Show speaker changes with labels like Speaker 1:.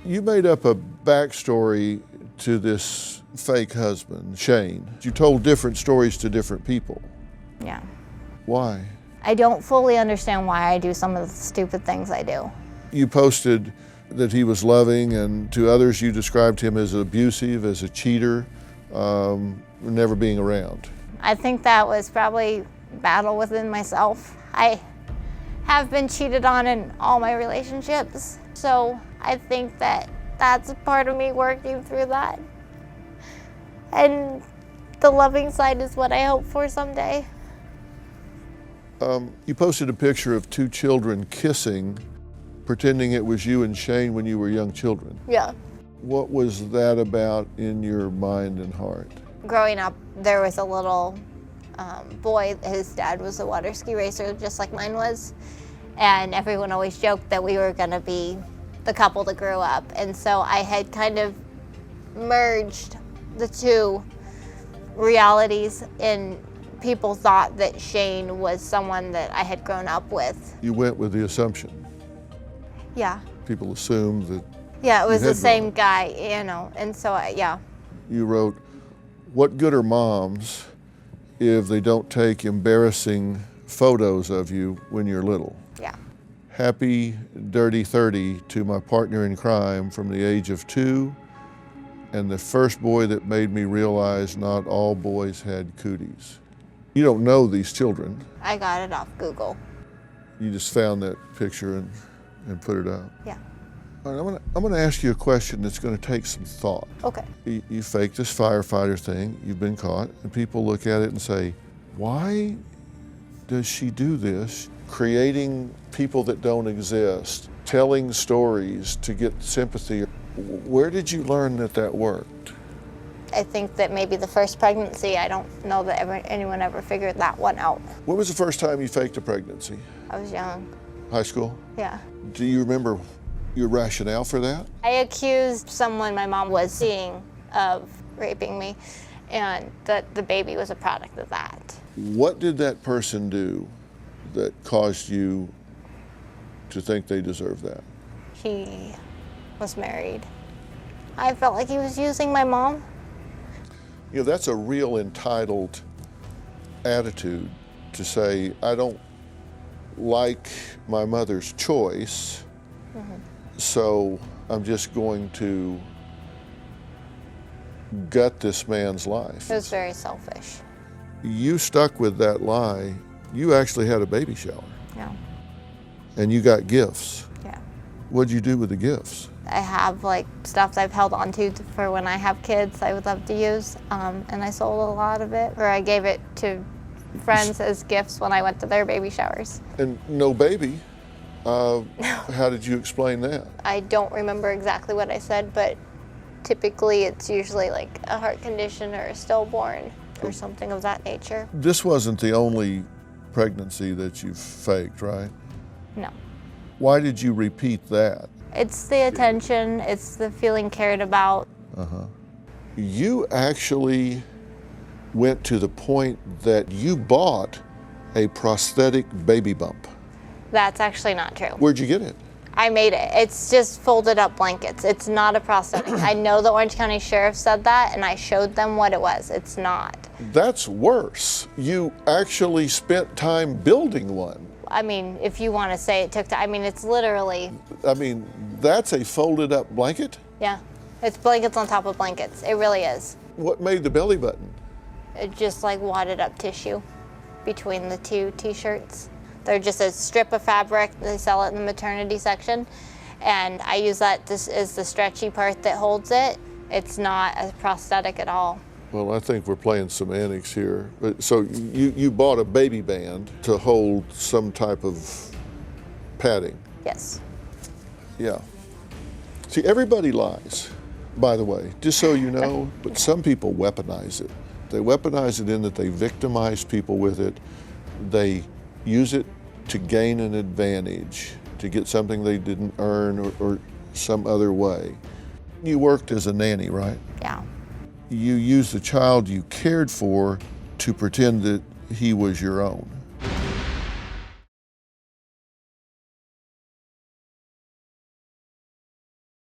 Speaker 1: You made up a backstory to this fake husband, Shane. You told different stories to different people.
Speaker 2: Yeah.
Speaker 1: Why?
Speaker 2: I don't fully understand why I do some of the stupid things I do.
Speaker 1: You posted that he was loving, and to others you described him as abusive, as a cheater, never being around.
Speaker 2: I think that was probably a battle within myself. I have been cheated on in all my relationships, so I think that that's a part of me working through that. And the loving side is what I hope for someday.
Speaker 1: You posted a picture of two children kissing, pretending it was you and Shane when you were young children.
Speaker 2: Yeah.
Speaker 1: What was that about in your mind and heart?
Speaker 2: Growing up, there was a little boy, his dad was a water ski racer just like mine was, and everyone always joked that we were gonna be the couple that grew up, and so I had kind of merged the two realities, and people thought that Shane was someone that I had grown up with.
Speaker 1: You went with the assumption.
Speaker 2: Yeah.
Speaker 1: People assumed that.
Speaker 2: Yeah, it was the same guy, you know, and so yeah.
Speaker 1: You wrote, "What good are moms if they don't take embarrassing photos of you when you're little?"
Speaker 2: Yeah.
Speaker 1: Happy dirty 30 to my partner in crime from the age of 2, and the first boy that made me realize not all boys had cooties. You don't know these children.
Speaker 2: I got it off Google.
Speaker 1: You just found that picture and put it up.
Speaker 2: Yeah.
Speaker 1: All right, I'm gonna ask you a question that's gonna take some thought.
Speaker 2: Okay.
Speaker 1: You faked this firefighter thing, you've been caught, and people look at it and say, why does she do this? Creating people that don't exist, telling stories to get sympathy. Where did you learn that worked?
Speaker 2: I think that maybe the first pregnancy, I don't know that anyone ever figured that one out.
Speaker 1: When was the first time you faked a pregnancy?
Speaker 2: I was young.
Speaker 1: High school?
Speaker 2: Yeah.
Speaker 1: Do you remember your rationale for that?
Speaker 2: I accused someone my mom was seeing of raping me, and that the baby was a product of that.
Speaker 1: What did that person do that caused you to think they deserved that?
Speaker 2: He was married. I felt like he was using my mom.
Speaker 1: You know, that's a real entitled attitude to say, I don't like my mother's choice, so I'm just going to gut this man's life.
Speaker 2: It was very selfish.
Speaker 1: You stuck with that lie. You actually had a baby shower.
Speaker 2: Yeah.
Speaker 1: And you got gifts.
Speaker 2: Yeah.
Speaker 1: What'd you do with the gifts?
Speaker 2: I have like stuff I've held on to for when I have kids I would love to use, and I sold a lot of it, or I gave it to friends as gifts when I went to their baby showers.
Speaker 1: And no baby. How did you explain that?
Speaker 2: I don't remember exactly what I said, but typically it's usually like a heart condition or a stillborn or something of that nature.
Speaker 1: This wasn't the only pregnancy that you faked, right?
Speaker 2: No.
Speaker 1: Why did you repeat that?
Speaker 2: It's the attention, it's the feeling cared about.
Speaker 1: You actually went to the point that you bought a prosthetic baby bump.
Speaker 2: That's actually not true.
Speaker 1: Where'd you get it?
Speaker 2: I made it. It's just folded up blankets. It's not a prosthetic. I know the Orange County Sheriff said that, and I showed them what it was. It's not.
Speaker 1: That's worse. You actually spent time building one.
Speaker 2: I mean, if you want to say it took time, I mean, it's literally.
Speaker 1: I mean, that's a folded up blanket?
Speaker 2: Yeah. It's blankets on top of blankets. It really is.
Speaker 1: What made the belly button?
Speaker 2: It just like wadded up tissue between the two t-shirts. They're just a strip of fabric. They sell it in the maternity section. And I use that. This is the stretchy part that holds it. It's not a prosthetic at all.
Speaker 1: Well, I think we're playing semantics here. But so you bought a baby band to hold some type of padding.
Speaker 2: Yes.
Speaker 1: Yeah. See, everybody lies, by the way, just so you know, but some people weaponize it. They weaponize it in that they victimize people with it. They use it to gain an advantage, to get something they didn't earn or some other way. You worked as a nanny, right?
Speaker 2: Yeah.
Speaker 1: You used the child you cared for to pretend that he was your own.